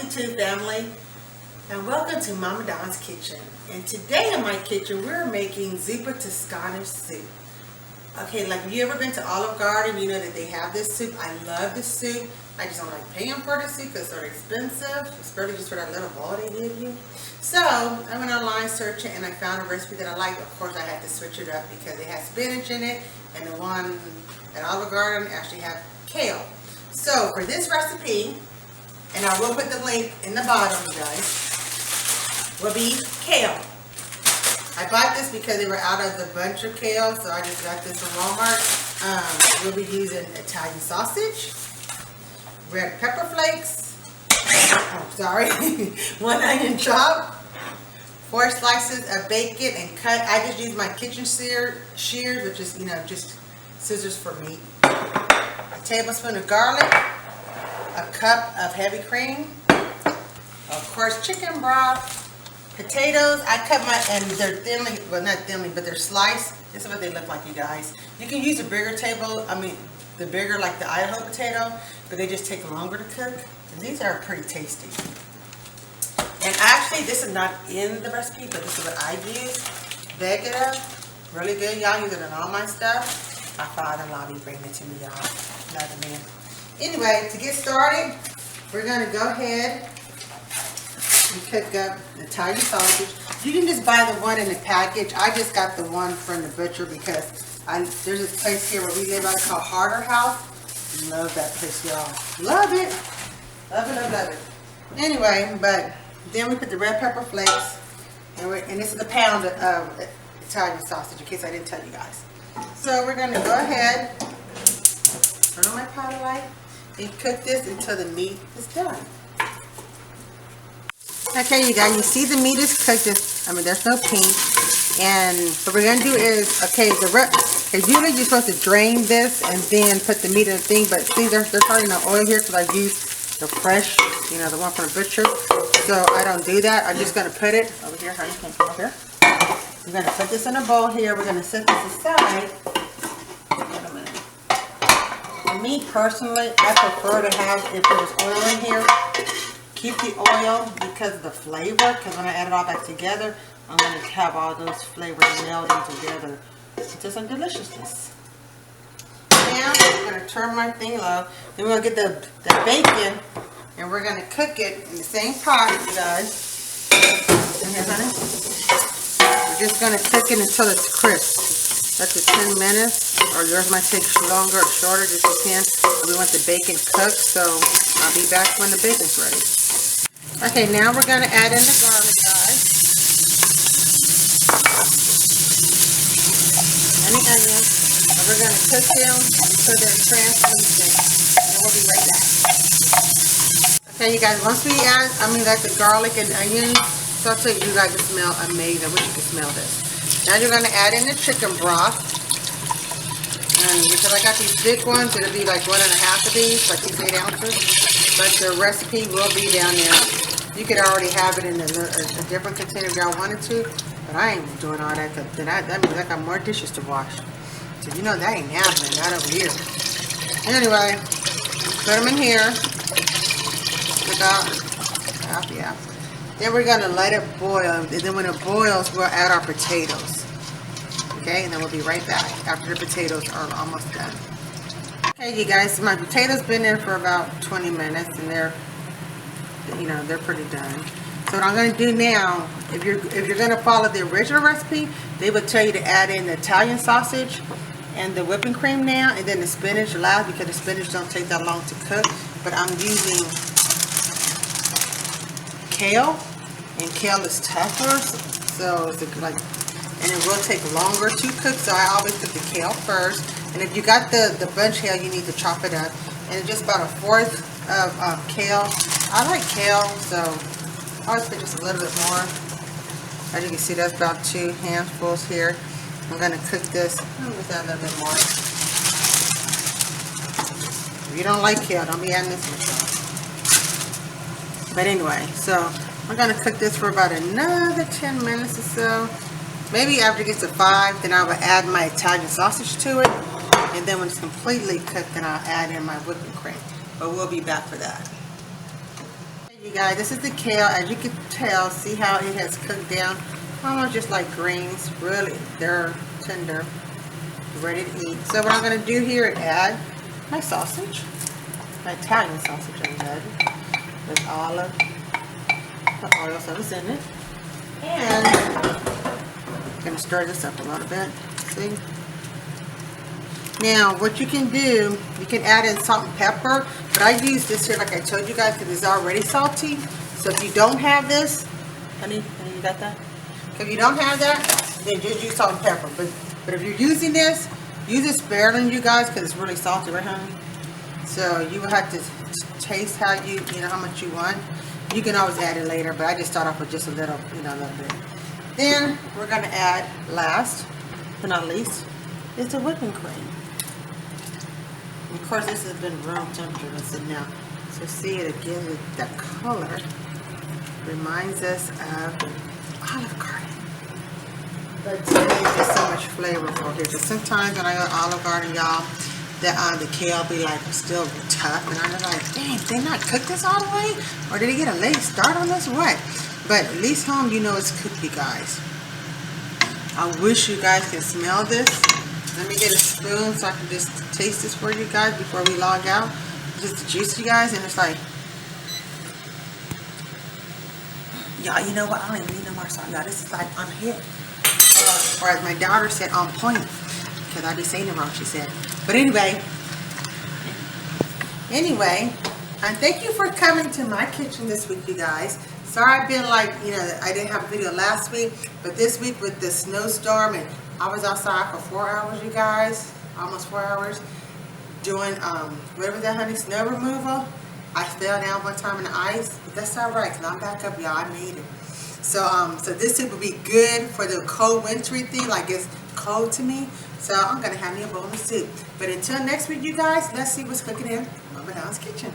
YouTube family, and welcome to Mama Don's Kitchen. And today in my kitchen we're making Zuppa Toscana soup. Okay, like have you ever been to Olive Garden? You know that they have this soup. I love this soup. I just don't like paying for the soup because they're expensive, especially just for that little bowl they give you. So I went online searching and I found a recipe that I like. Of course I had to switch it up because it has spinach in it, and the one at Olive Garden actually have kale. So for this recipe, and I will put the link in the bottom, you guys, will be kale. I bought this because they were out of the bunch of kale, so I just got this from Walmart. We'll be using Italian sausage, red pepper flakes, one onion chop, 4 slices of bacon and cut. I just use my kitchen shears, which is, just scissors for meat. A tablespoon of garlic, a cup of heavy cream, of course chicken broth, potatoes. I cut and they're thinly, well not thinly, but they're sliced. This is what they look like, you guys. You can use a bigger the bigger like the Idaho potato, but they just take longer to cook. And these are pretty tasty. And actually, this is not in the recipe, but this is what I use. Vegeta, really good. Y'all use it in all my stuff. My father-in-law be bringing it to me, y'all. Love the man. Anyway, to get started, we're going to go ahead and cook up the Italian sausage. You can just buy the one in the package. I just got the one from the butcher because there's this place here where we live out called Harder House. Love that place, y'all. Love it. Love it, love, love it. Anyway, but then we put the red pepper flakes, and this is a pound of Italian sausage, in case I didn't tell you guys. So we're going to go ahead, turn on my pot light, and cook this until the meat is done. Okay, you guys, you see the meat is cooked. There's no pink. And what we're going to do is, usually you're supposed to drain this and then put the meat in the thing, but see, there's already no oil here because I used the fresh, the one from the butcher. So I don't do that. I'm just going to put it over here. Honey, can you come over here? We're going to put this in a bowl here. We're going to set this aside. Wait a minute. For me personally, I prefer to have, if there's oil in here, keep the oil because of the flavor. Because when I add it all back together, I'm going to have all those flavors melding together into some deliciousness. Now, I'm going to turn my thing low. Then we're going to get the bacon, and we're going to cook it in the same pot, you guys. In here, honey. We're just going to cook it until it's crisp. That's 10 minutes, or yours might take longer or shorter, just depends. We want the bacon cooked, so I'll be back when the bacon's ready. Okay, now we're going to add in the garlic, guys. And the onions. And we're going to cook them until they're translucent. And we'll be right back. Okay, you guys, once we add, like the garlic and onions, saute, you guys can smell amazing. I wish you could smell this. Now you're going to add in the chicken broth. And because I got these big ones, it'll be like 1.5 of these, like these 8 ounces. But the recipe will be down there. You could already have it in a different container if y'all wanted to. But I ain't doing all that, because that means I got more dishes to wash. So that ain't happening, not over here. Anyway, put them in here. Yeah. Then we're going to let it boil. And then when it boils, we'll add our potatoes. Okay, and then we'll be right back after the potatoes are almost done. Okay, you guys, so my potatoes been in for about 20 minutes, and they're pretty done. So what I'm going to do now, if you're going to follow the original recipe, they would tell you to add in the Italian sausage and the whipping cream now, and then the spinach last, because the spinach don't take that long to cook. But I'm using kale, and kale is tougher, so it's and it will take longer to cook. So I always put the kale first. And if you got the bunch kale, you need to chop it up. And just about 1/4 of kale. I like kale, so I always put just a little bit more. As you can see, that's about 2 handfuls here. I'm going to cook this. I'm going to add a little bit more. If you don't like kale, don't be adding this much. But anyway, so I'm going to cook this for about another 10 minutes or so. Maybe after it gets to 5, then I will add my Italian sausage to it. And then when it's completely cooked, then I'll add in my whipping cream. But we'll be back for that. You guys, this is the kale. As you can tell, see how it has cooked down? Almost just like greens. Really, they're tender, ready to eat. So what I'm going to do here is add my sausage, my Italian sausage I'm adding, with olive, the oil sauce in it. And I'm going to stir this up a little bit. See? Now, what you can do, you can add in salt and pepper, but I use this here like I told you guys because it's already salty. So if you don't have this, honey, you got that? If you don't have that, then just use salt and pepper. But if you're using this, use it sparingly, you guys, because it's really salty, right, honey? So you will have to taste how you know how much you want. You can always add it later, but I just start off with just a little, a little bit. Then we're going to add, last but not least, is the whipping cream. Of course, this has been room temperature. Listen now. So see it again with the color. Reminds us of Olive Garden. But today is just so much flavorful here. Because sometimes when I go to Olive Garden, y'all, the kale be like still tough. And I'm like, dang, did they not cook this all the way? Or did they get a late start on this? What? But at least home, you know it's cooked, you guys. I wish you guys can smell this. Let me get a spoon so I can just taste this for you guys before we log out. Just the juice, you guys, and it's like, y'all, you know what? I don't even need no more salt, y'all. This is like on hit. Or as my daughter said, on point. Because I be saying it wrong, she said. But anyway, and thank you for coming to my kitchen this week, you guys. Sorry I've been like, I didn't have a video last week, but this week with the snowstorm, and I was outside for 4 hours, you guys, almost 4 hours, doing, what was that, honey, snow removal. I fell down one time in the ice, but that's all right, because I'm back up, y'all. I made it. So, so this soup will be good for the cold wintry thing, like it's cold to me. So I'm going to have me a bowl of soup. But until next week, you guys, let's see what's cooking in Mama Don's kitchen.